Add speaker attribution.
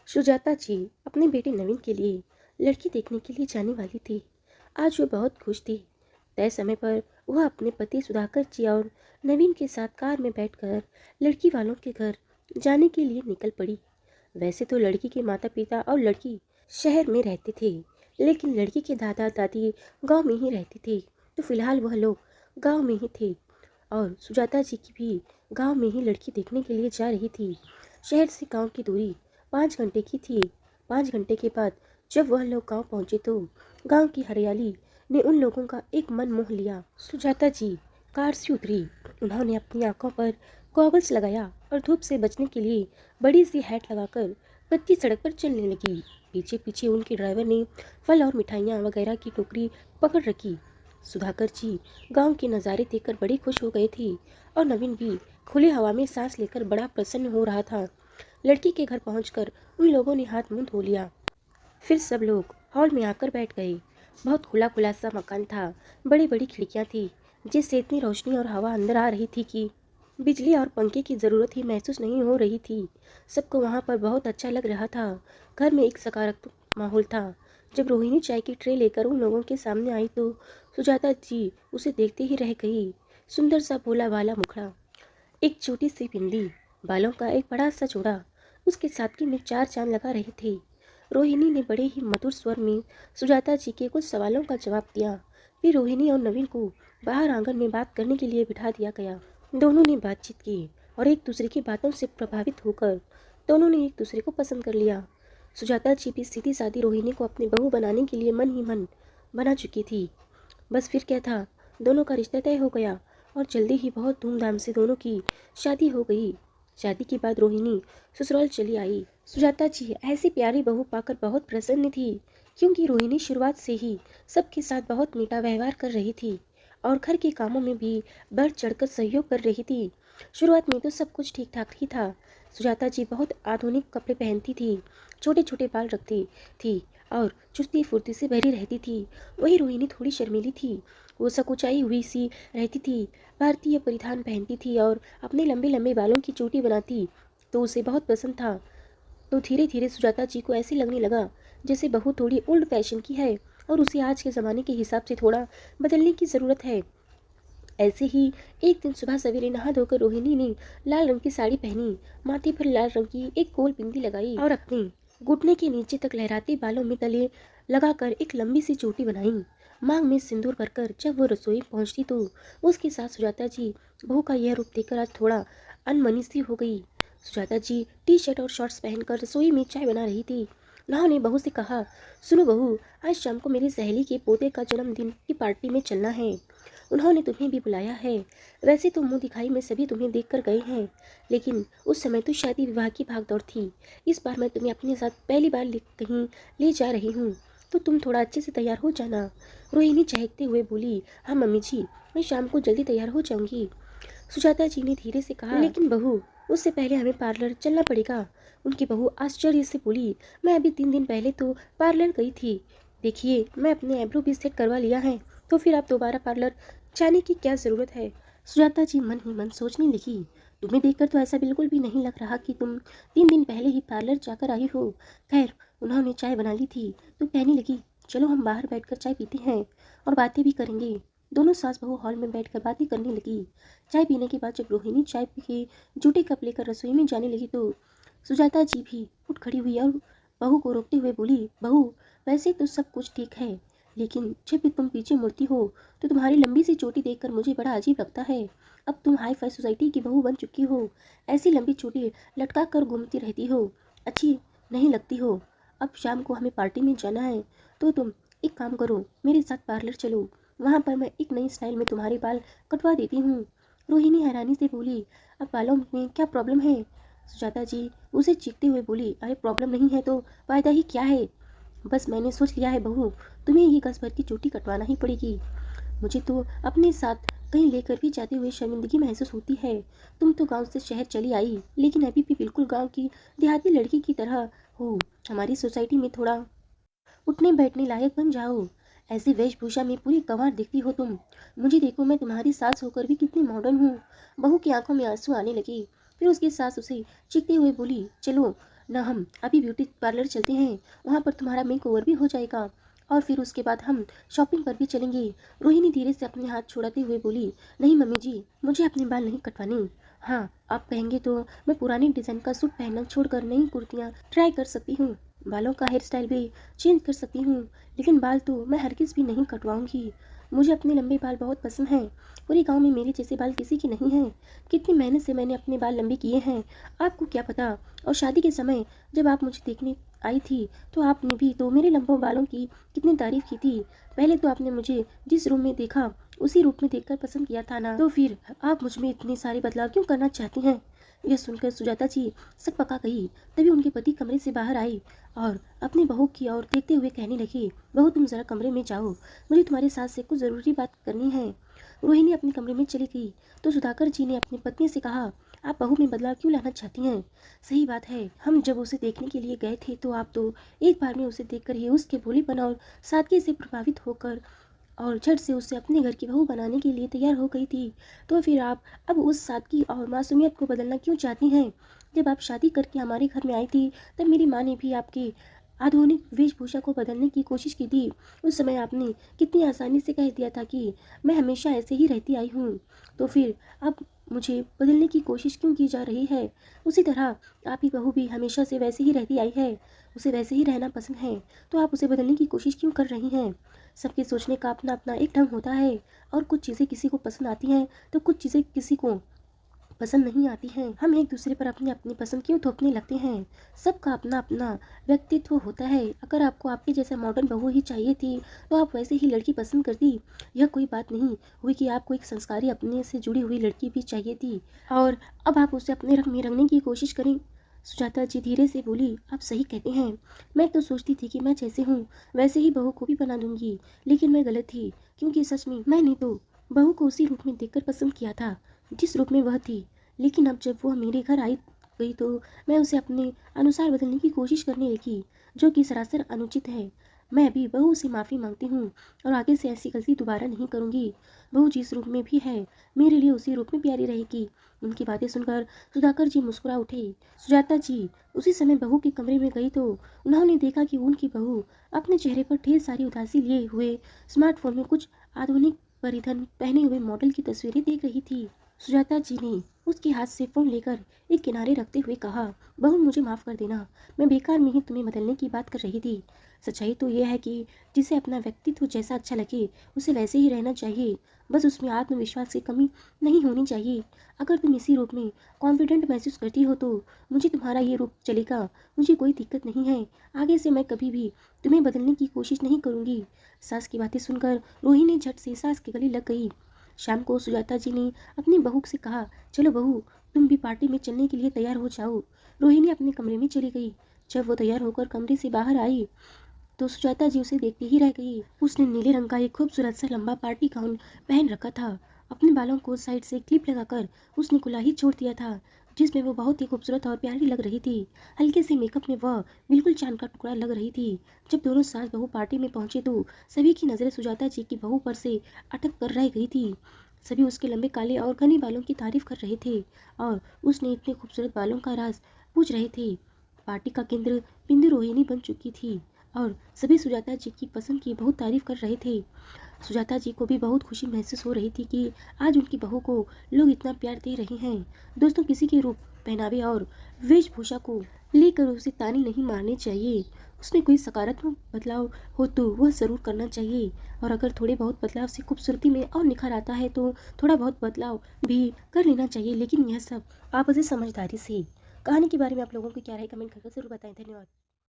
Speaker 1: सुजाता जी अपने बेटे नवीन के लिए लड़की देखने के लिए जाने वाली थी। आज वो बहुत खुश थी। तय समय पर वह अपने पति सुधाकर जी और नवीन के साथ कार में बैठकर लड़की वालों के घर जाने के लिए निकल पड़ी। वैसे तो लड़की के माता पिता और लड़की शहर में रहते थे, लेकिन लड़की के दादा दादी गांव में ही रहते थे, तो फिलहाल वह लोग गांव में ही थे और सुजाता जी की भी गांव में ही लड़की देखने के लिए जा रही थी। शहर से गांव की दूरी 5 घंटे की थी। 5 घंटे के बाद जब वह लोग गांव पहुंचे तो गांव की हरियाली ने उन लोगों का एक मन मोह लिया। सुजाता जी कार से उतरी। उन्होंने अपनी आंखों पर गॉगल्स लगाया और धूप से बचने के लिए बड़ी सी हैट लगाकर कच्ची सड़क पर चलने लगी। पीछे पीछे उनके ड्राइवर ने फल और मिठाइयाँ वगैरह की टोकरी पकड़ रखी। सुधाकर जी गांव के नज़ारे देखकर बड़ी खुश हो गए थे और नवीन भी खुली हवा में सांस लेकर बड़ा प्रसन्न हो रहा था। लड़की के घर पहुंचकर उन लोगों ने हाथ मुंह धो लिया। फिर सब लोग हॉल में आकर बैठ गए। बहुत खुला खुला सा मकान था। बड़ी बड़ी खिड़कियां थी जिससे इतनी रोशनी और हवा अंदर आ रही थी कि बिजली और पंखे की ज़रूरत ही महसूस नहीं हो रही थी। सबको वहाँ पर बहुत अच्छा लग रहा था। घर में एक सकारात्मक माहौल था। जब रोहिणी चाय की ट्रे लेकर उन लोगों के सामने आई तो सुजाता जी उसे देखते ही रह गई। सुंदर सा भोला वाला मुखड़ा, एक छोटी सी बिंदी, बालों का एक बड़ा सा जोड़ा उसके सादगी में चार चांद लगा रहे थे। रोहिणी ने बड़े ही मधुर स्वर में सुजाता जी के कुछ सवालों का जवाब दिया। फिर रोहिणी और नवीन को बाहर आंगन में बात करने के लिए बिठा दिया गया। दोनों ने बातचीत की और एक दूसरे की बातों से प्रभावित होकर दोनों ने एक दूसरे को पसंद कर लिया। सुजाता जी भी सीधी सादी रोहिणी को अपनी बहू बनाने के लिए मन ही मन बना चुकी थी। बस फिर क्या था, दोनों का रिश्ता तय हो गया और जल्दी ही बहुत धूमधाम से दोनों की शादी हो गई। शादी के बाद रोहिणी ससुराल चली आई। सुजाता जी ऐसी प्यारी बहू पाकर बहुत प्रसन्न थी, क्योंकि रोहिणी शुरुआत से ही सबके साथ बहुत मीठा व्यवहार कर रही थी और घर के कामों में भी बढ़ चढ़कर सहयोग कर रही थी। शुरुआत में तो सब कुछ ठीक ठाक ही था। सुजाता जी बहुत आधुनिक कपड़े पहनती थी, छोटे छोटे बाल रखती थी और चुस्ती फुर्ती से भरी रहती थी। वही रोहिणी थोड़ी शर्मीली थी। वो सकुचाई हुई सी रहती थी, भारतीय परिधान पहनती थी और अपने लंबे लंबे बालों की चोटी बनाती तो उसे बहुत पसंद था। तो धीरे धीरे सुजाता जी को ऐसे लगने लगा जैसे बहू थोड़ी ओल्ड फैशन की है और उसे आज के ज़माने के हिसाब से थोड़ा बदलने की ज़रूरत है। ऐसे ही एक दिन सुबह सवेरे नहा धोकर रोहिणी ने लाल रंग की साड़ी पहनी, माथे पर लाल रंग की एक गोल बिंदी लगाई और अपने घुटने के नीचे तक लहराते बालों में तले लगाकर एक लंबी सी चोटी बनाई। मांग में सिंदूर भरकर जब वो रसोई पहुंचती तो उसके साथ सुजाता जी बहू का यह रूप देखकर आज थोड़ा अनमनी सी हो गई। सुजाता जी टी शर्ट और शॉर्ट्स पहनकर रसोई में चाय बना रही थी। उन्होंने बहू से कहा, सुनो बहू, आज शाम को मेरी सहेली के पोते का जन्मदिन की पार्टी में चलना है। उन्होंने तुम्हें भी बुलाया है। वैसे तो मुंह दिखाई में सभी तुम्हें देख कर गए हैं, लेकिन उस समय तो शादी विवाह की भागदौड़ थी। इस बार मैं तुम्हें अपने साथ पहली बार कहीं ले जा रही हूँ, तो तुम थोड़ा अच्छे से तैयार हो जाना। रोहिणी चहकते हुए बोली, हाँ मम्मी जी, मैं शाम को जल्दी तैयार हो जाऊंगी। सुजाता जी ने धीरे से कहा, लेकिन बहू, उससे पहले हमें पार्लर चलना पड़ेगा। उनकी बहू आश्चर्य से बोली, मैं अभी 3 दिन पहले तो पार्लर गई थी। देखिए, मैं अपने आईब्रो भी सेट करवा लिया है, तो फिर आप दोबारा पार्लर जाने की क्या ज़रूरत है। सुजाता जी मन ही मन सोचने लगी, तुम्हें देखकर तो ऐसा बिल्कुल भी नहीं लग रहा कि तुम 3 दिन पहले ही पार्लर जाकर आई हो। खैर, उन्होंने चाय बना ली थी तो कहने लगी, चलो हम बाहर बैठकर चाय पीते हैं और बातें भी करेंगे। दोनों सास बहू हॉल में बैठकर बातें करने लगी। चाय पीने के बाद जब रोहिणी चाय पी के जूठे कप लेकर रसोई में जाने लगी तो सुजाता जी भी उठ खड़ी हुई और बहू को रोकते हुए बोली, बहू, वैसे तो सब कुछ ठीक है, लेकिन जब भी तुम पीछे मुड़ती हो तो तुम्हारी लंबी सी चोटी देखकर मुझे बड़ा अजीब लगता है। अब तुम हाई फाई सोसाइटी की बहू बन चुकी हो, ऐसी लंबी चोटी लटका कर घूमती रहती हो, अच्छी नहीं लगती हो। अब शाम को हमें पार्टी में जाना है, तो तुम एक काम करो, मेरे साथ पार्लर चलो, वहाँ पर मैं एक नई स्टाइल में तुम्हारे बाल कटवा देती हूँ। रोहिणी हैरानी से बोली, अब बालों में क्या प्रॉब्लम है। सुजाता जी उसे चीखते हुए बोली, अरे प्रॉब्लम नहीं है तो फायदा ही क्या है। बस मैंने सोच लिया है बहू, तुम्हें ये गज भर की चोटी कटवाना ही पड़ेगी। मुझे तो अपने साथ कहीं लेकर भी जाते हुए शर्मिंदगी महसूस होती है। तुम तो गांव से शहर चली आई, लेकिन अभी भी बिल्कुल गांव की देहाती लड़की की तरह हो। हमारी सोसाइटी में थोड़ा उठने बैठने लायक बन जाओ। ऐसी वेशभूषा में पूरी गंवार दिखती हो तुम। मुझे देखो, मैं तुम्हारी सास होकर भी कितनी मॉडर्न हूँ। बहू की आंखों में आंसू आने लगे। फिर उसकी सास उसे चीखते हुए बोली, चलो ना हम अभी ब्यूटी पार्लर चलते हैं, वहाँ पर तुम्हारा मेकओवर भी हो जाएगा और फिर उसके बाद हम शॉपिंग पर भी चलेंगे। रोहिणी धीरे से अपने हाथ छुड़ाते हुए बोली, नहीं मम्मी जी, मुझे अपने बाल नहीं कटवाने। हाँ, आप कहेंगे तो मैं पुरानी डिज़ाइन का सूट पहनना छोड़कर नई कुर्तियाँ ट्राई कर सकती हूँ, बालों का हेयर स्टाइल भी चेंज कर सकती हूँ, लेकिन बाल तो मैं हरगिज़ भी नहीं कटवाऊंगी। मुझे अपने लंबे बाल बहुत पसंद हैं। पूरे गांव में मेरे जैसे बाल किसी के नहीं हैं। कितनी मेहनत से मैंने अपने बाल लंबे किए हैं, आपको क्या पता। और शादी के समय जब आप मुझे देखने आई थी तो आपने भी तो मेरे लंबे बालों की कितनी तारीफ की थी। पहले तो आपने मुझे जिस रूम में देखा उसी रूप में देखकर पसंद किया था ना, तो फिर आप मुझ में इतने सारे बदलाव क्यों करना चाहती हैं। यह सुनकर सुजाता जी सक पका गई। तभी उनके पति कमरे से बाहर आई और अपनी बहू की ओर देखते हुए कहने लगे, बहू तुम जरा कमरे में जाओ, मुझे तुम्हारे सास से कुछ ज़रूरी बात करनी है। रोहिणी अपने कमरे में चली गई तो सुधाकर जी ने अपनी पत्नी से कहा, आप बहू में बदलाव क्यों लाना चाहती हैं। सही बात है, हम जब उसे देखने के लिए गए थे तो आप तो एक बार में उसे देखकर ही उसके भोलेपन और सादगी से प्रभावित होकर और झट से उसे अपने घर की बहू बनाने के लिए तैयार हो गई थी। तो फिर आप अब उस सादगी और मासूमियत को बदलना क्यों चाहती हैं। जब आप शादी करके हमारे घर में आई थी तब मेरी माँ ने भी आपकी आधुनिक वेशभूषा को बदलने की कोशिश की थी। उस समय आपने कितनी आसानी से कह दिया था कि मैं हमेशा ऐसे ही रहती आई हूँ, तो फिर अब मुझे बदलने की कोशिश क्यों की जा रही है। उसी तरह आपकी बहू भी हमेशा से वैसे ही रहती आई है, उसे वैसे ही रहना पसंद है, तो आप उसे बदलने की कोशिश क्यों कर रही हैं। सबके सोचने का अपना अपना एक ढंग होता है और कुछ चीज़ें किसी को पसंद आती हैं तो कुछ चीज़ें किसी को पसंद नहीं आती हैं। हम एक दूसरे पर अपनी अपनी पसंद क्यों थोपने लगते हैं। सबका अपना अपना व्यक्तित्व होता है। अगर आपको आपके जैसा मॉडर्न बहू ही चाहिए थी तो आप वैसे ही लड़की पसंद करती। यह कोई बात नहीं हुई कि आपको एक संस्कारी अपने से जुड़ी हुई लड़की भी चाहिए थी और अब आप उसे अपने रंग में रंगने की कोशिश करें। सुजाता जी धीरे से बोली, आप सही कहते हैं। मैं तो सोचती थी कि मैं जैसे हूँ वैसे ही बहू को भी बना दूंगी, लेकिन मैं गलत थी, क्योंकि सच में मैंने तो बहू को उसी रूप में देखकर पसंद किया था जिस रूप में वह थी। लेकिन अब जब वह मेरे घर आई गई तो मैं उसे अपने अनुसार बदलने की कोशिश करने लगी, जो कि सरासर अनुचित है। मैं अभी बहू से माफ़ी मांगती हूँ और आगे से ऐसी गलती दोबारा नहीं करूँगी। बहू जिस रूप में भी है मेरे लिए उसी रूप में प्यारी रहेगी। उनकी बातें सुनकर सुधाकर जी मुस्कुरा उठे। सुजाता जी उसी समय बहू के कमरे में गई तो उन्होंने देखा कि उनकी बहू अपने चेहरे पर ढेर सारी उदासी लिए हुए स्मार्टफोन में कुछ आधुनिक परिधान पहने हुए मॉडल की तस्वीरें देख रही थी। सुजाता जी ने उसके हाथ से फोन लेकर एक किनारे रखते हुए कहा, बहू मुझे माफ़ कर देना, मैं बेकार में ही तुम्हें बदलने की बात कर रही थी। सच्चाई तो यह है कि जिसे अपना व्यक्तित्व जैसा अच्छा लगे उसे वैसे ही रहना चाहिए, बस उसमें आत्मविश्वास की कमी नहीं होनी चाहिए। अगर तुम इसी रूप में कॉन्फिडेंट महसूस करती हो तो मुझे तुम्हारा ये रूप चलेगा, मुझे कोई दिक्कत नहीं है। आगे से मैं कभी भी तुम्हें बदलने की कोशिश नहीं करूँगी। सास की बातें सुनकर रोहिणी झट से सास के गले लग गई। शाम को सुजाता जी ने अपनी बहू से कहा, चलो बहू तुम भी पार्टी में चलने के लिए तैयार हो जाओ। रोहिणी अपने कमरे में चली गई। जब वो तैयार होकर कमरे से बाहर आई तो सुजाता जी उसे देखते ही रह गई। उसने नीले रंग का एक खूबसूरत सा लंबा पार्टी गाउन पहन रखा था। अपने बालों को साइड से क्लिप लगाकर उसने कुल्ला छोड़ दिया था, जिसमें वो बहुत ही खूबसूरत और प्यारी लग रही थी। हल्के से मेकअप में वह बिल्कुल चांद का टुकड़ा लग रही थी। जब दोनों सास बहू पार्टी में पहुंचे तो सभी की नजरें सुजाता जी की बहू पर से अटक कर रह गई थी। सभी उसके लंबे काले और घने बालों की तारीफ कर रहे थे और उसने इतने खूबसूरत बालों का राज पूछ रहे थे। पार्टी का केंद्र बिंदु रोहिणी बन चुकी थी और सभी सुजाता जी की पसंद की बहुत तारीफ कर रहे थे। सुजाता जी को भी बहुत खुशी महसूस हो रही थी कि आज उनकी बहू को लोग इतना प्यार दे रहे हैं। दोस्तों, किसी के रूप, पहनावे और वेशभूषा को लेकर उसे ताने नहीं मारने चाहिए। उसमें कोई सकारात्मक बदलाव हो तो वह ज़रूर करना चाहिए और अगर थोड़े बहुत बदलाव से खूबसूरती में और निखार आता है तो थोड़ा बहुत बदलाव भी कर लेना चाहिए, लेकिन यह सब आपसी समझदारी से। कहानी के बारे में आप लोगों की क्या राय कमेंट करके ज़रूर बताएं। धन्यवाद।